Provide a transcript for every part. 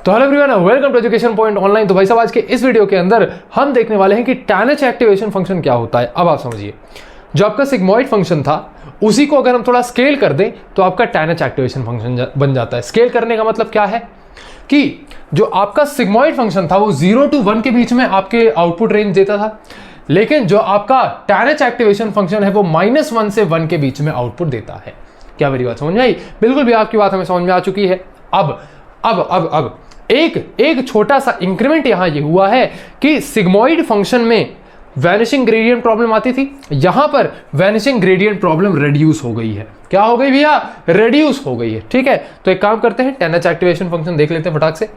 तो hello everyone, welcome to education point online. तो भाई साहब आज के इस वीडियो के अंदर हम देखने वाले हैं कि tan h एक्टिवेशन फंक्शन क्या होता है। अब आप समझिए, जो आपका सिग्मॉइड फंक्शन था उसी को अगर हम थोड़ा स्केल कर दें तो आपका tan h एक्टिवेशन फंक्शन बन जाता है। स्केल करने का मतलब क्या है कि जो आपका सिग्मॉइड फंक्शन था वो 0 to 1 के बीच में आपके आउटपुट रेंज देता था, लेकिन जो आपका tan h एक्टिवेशन फंक्शन है वो -1 से 1 के बीच में आउटपुट देता है। क्या मेरी बात समझ में आई? बिल्कुल भी आपकी बात हमें समझ में आ चुकी है। अब एक छोटा सा इंक्रीमेंट यहां ये हुआ है कि सिग्मॉइड फंक्शन में वैनिशिंग ग्रेडियंट प्रॉब्लम आती थी, यहां पर वैनिशिंग ग्रेडियंट प्रॉब्लम रिड्यूस हो गई है। क्या हो गई भैया? रिड्यूस हो गई है। ठीक है, तो एक काम करते हैं, tan h एक्टिवेशन फंक्शन देख लेते हैं फटाक से।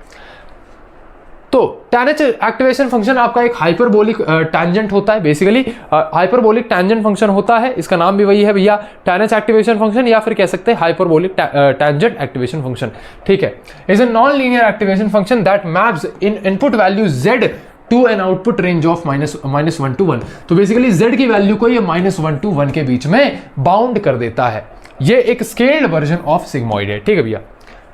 तो tan h एक्टिवेशन फंक्शन आपका एक हाइपरबोलिक टैंजेंट होता है। बेसिकली हाइपरबोलिक टैंजेंट फंक्शन होता है, इसका नाम भी वही है भैया, tan h एक्टिवेशन फंक्शन, या फिर कह सकते हैं हाइपरबोलिक टैंजेंट एक्टिवेशन फंक्शन। ठीक है, is a non linear activation function that maps in input value z to an output range of -1 to 1। तो बेसिकली z की वैल्यू को ये -1 to 1 के बीच में बाउंड कर देता है। ये एक स्केल्ड वर्जन ऑफ सिग्मॉइड है। ठीक है भैया,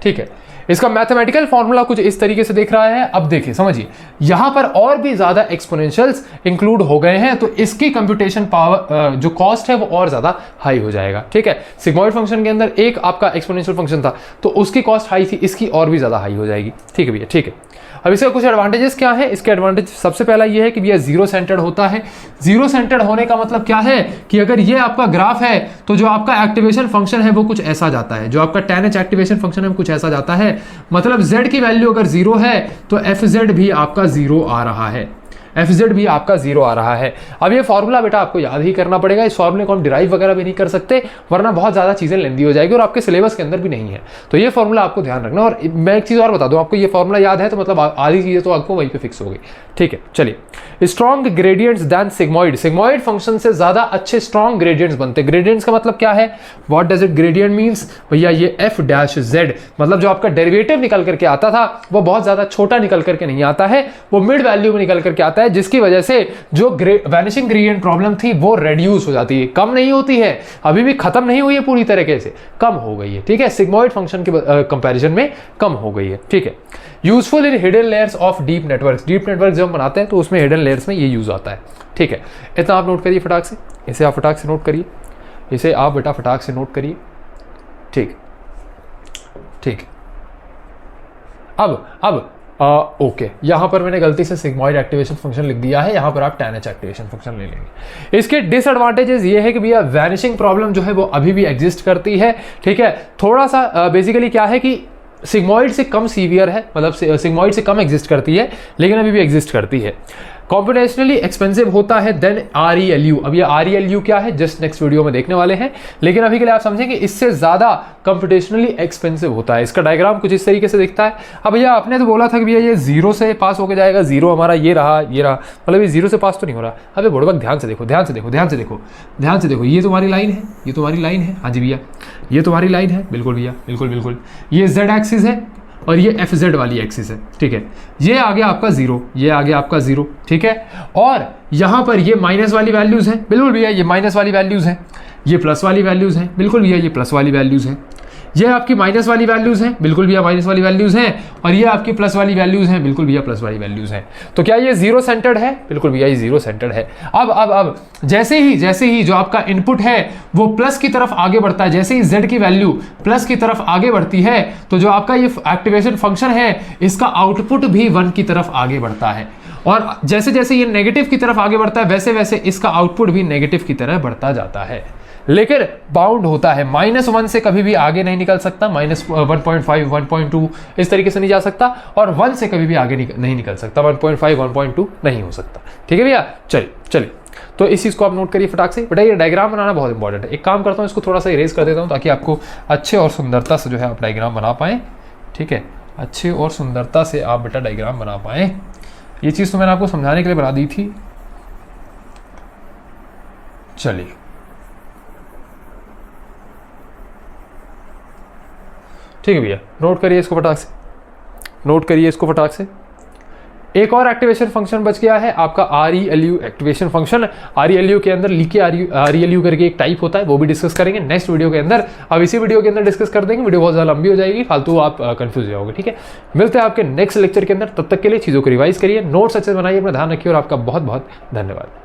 ठीक है। इसका मैथमेटिकल फॉर्मूला कुछ इस तरीके से दिख रहा है। अब देखिए, समझिए, यहां पर और भी ज्यादा एक्सपोनेंशियल्स इंक्लूड हो गए हैं, तो इसकी कंप्यूटेशन पावर जो कॉस्ट है वो और ज्यादा हाई हो जाएगा। ठीक है, सिग्मॉइड फंक्शन के अंदर एक आपका एक्सपोनेंशियल फंक्शन था तो उसकी कॉस्ट हाई थी, इसकी और भी ज्यादा हाई हो जाएगी। ठीक है भैया, ठीक है। अब इसका कुछ एडवांटेजेस क्या है? इसके एडवांटेज सबसे पहला ये है कि भैया जीरो सेंटर्ड होता है। जीरो सेंटर्ड होने का मतलब क्या है कि अगर ये आपका ग्राफ है तो जो आपका एक्टिवेशन फंक्शन है वो कुछ ऐसा जाता है, जो आपका tan h एक्टिवेशन फंक्शन है वो कुछ ऐसा जाता है। मतलब z की वैल्यू अगर 0 है तो fz भी आपका 0 आ रहा है, fz भी आपका 0 आ रहा है। अब ये फॉर्मूला बेटा आपको याद ही करना पड़ेगा। इस फॉर्मूले को हम डिराइव वगैरह भी नहीं कर सकते, वरना बहुत ज़्यादा चीज़ें लेंदी हो जाएगी और आपके सिलेबस के अंदर भी नहीं है। तो ये फॉर्मूला आपको ध्यान रखना। और मैं एक चीज़ और बता दूं, आपको ये फॉर्मूला याद है तो मतलब आधी चीज़ें तो आपको वहीं पे फिक्स हो गई। ठीक है, चलिए। Strong gradients than sigmoid. Sigmoid function से ज़्यादा अच्छे स्ट्रॉन्ग ग्रेडियंट्स बनते। ग्रेडियंट्स का मतलब क्या है? What does it gradient means? भैया ये f-z, मतलब जो आपका डेरिवेटिव निकल करके आता था वो बहुत ज़्यादा छोटा निकल करके नहीं आता है, वो मिड वैल्यू में निकल करके आता है, जिसकी वजह से जो वैनिशिंग ग्रेडियंट प्रॉब्लम थी वो रिड्यूस हो जाती है, कम नहीं होती है, अभी भी खत्म नहीं हुई है पूरी तरीके से, कम हो गई है। ठीक है, सिग्मॉइड फंक्शन के कंपैरिजन में कम हो गई है। ठीक है, useful in hidden layers of deep networks. Deep network जब हम बनाते हैं तो उसमें हिडन लेयर्स में ये यूज आता है। ठीक है, इतना आप नोट करिए फटाक से, इसे आप फटाक से नोट करिए, इसे आप बेटा फटाक से नोट करिए। ठीक ठीक। अब ओके, यहां पर मैंने गलती से सिग्मॉइड एक्टिवेशन फंक्शन लिख दिया है, यहां पर आप tan h एक्टिवेशन फंक्शन ले लेंगे। इसके डिसएडवांटेजेस ये है कि भैया वैनिशिंग प्रॉब्लम जो है वो अभी भी एग्जिस्ट करती है। ठीक है, थोड़ा सा बेसिकली क्या है कि सिग्मॉइड से कम सीवियर है, मतलब सिग्मॉइड से कम एग्जिस्ट करती है लेकिन अभी भी एग्जिस्ट करती है। कॉम्पिटेशनली एक्सपेंसिव होता है देन ReLU। अब ये ReLU क्या है जस्ट नेक्स्ट वीडियो में देखने वाले हैं, लेकिन अभी के लिए आप समझेंगे इससे ज़्यादा कंप्यूटेशनली एक्सपेंसिव होता है। इसका डायग्राम कुछ इस तरीके से दिखता है। अब भैया आपने तो बोला था कि भैया ये 0 से पास होकर जाएगा, 0 हमारा ये रहा, मतलब ये 0 से पास तो नहीं हो रहा। अबे बुढ़बक ध्यान से देखो, ध्यान से देखो, ध्यान से देखो, ध्यान से देखो, ये तुम्हारी लाइन है, ये तुम्हारी लाइन है। हाँ जी भैया, ये तुम्हारी लाइन है, बिल्कुल भैया, बिल्कुल बिल्कुल। ये z एक्सिस है और ये fz वाली एक्सिस है। ठीक है, ये आ गया आपका 0, ये आ गया आपका 0। ठीक है, और यहाँ पर ये माइनस वाली वैल्यूज़ हैं, बिल्कुल भैया ये माइनस वाली वैल्यूज़ हैं, ये प्लस वाली वैल्यूज़ हैं, बिल्कुल भैया ये प्लस वाली वैल्यूज़ हैं, ये आपकी माइनस वाली वैल्यूज़ हैं, बिल्कुल भैया माइनस वाली वैल्यूज़ हैं, और ये आपकी प्लस वाली वैल्यूज़ हैं, बिल्कुल भैया प्लस वाली वैल्यूज़ हैं। तो क्या ये 0 सेंटर्ड है? बिल्कुल भैया ये 0 सेंटर्ड है। अब जैसे ही जो आपका इनपुट है वो प्लस की तरफ आगे बढ़ता है, जैसे ही z की वैल्यू प्लस की तरफ आगे बढ़ती है तो जो आपका ये एक्टिवेशन फंक्शन है इसका आउटपुट भी 1 की तरफ आगे बढ़ता है, और जैसे जैसे ये नेगेटिव की तरफ आगे बढ़ता है वैसे वैसे इसका आउटपुट भी नेगेटिव की तरह बढ़ता जाता है, लेकिन बाउंड होता है। -1 से कभी भी आगे नहीं निकल सकता, -1.5 1.2 इस तरीके से नहीं जा सकता, और 1 से कभी भी आगे नहीं निकल सकता, 1.5 1.2 नहीं हो सकता। ठीक है भैया, चलिए तो इस चीज़ को आप नोट करिए फटाक से। बेटा ये डायग्राम बनाना बहुत इंपॉर्टेंट है। एक काम करता हूँ, इसको थोड़ा सा इरेज कर देता हूँ ताकि आपको अच्छे और सुंदरता से जो है आप डायग्राम बना पाएँ। ठीक है, अच्छे और सुंदरता से आप बेटा डायग्राम बना पाएँ। ये चीज़ तो मैंने आपको समझाने के लिए बना दी थी। चलिए, ठीक है भैया, नोट करिए इसको फटाक से, नोट करिए इसको फटाक से। एक और एक्टिवेशन फंक्शन बच गया है आपका ReLU एक्टिवेशन फंक्शन। ReLU के अंदर लीकी ReLU करके एक टाइप होता है, वो भी डिस्कस करेंगे नेक्स्ट वीडियो के अंदर। अब इसी वीडियो के अंदर डिस्कस कर देंगे, वीडियो बहुत ज़्यादा लंबी हो जाएगी, फालतू आप कंफ्यूज हो जाओगे। ठीक है, मिलते हैं आपके नेक्स्ट लेक्चर के अंदर, तब तक के लिए चीज़ों को रिवाइज करिए, नोट्स अच्छे से बनाइए, अपना ध्यान रखिए और आपका बहुत बहुत धन्यवाद।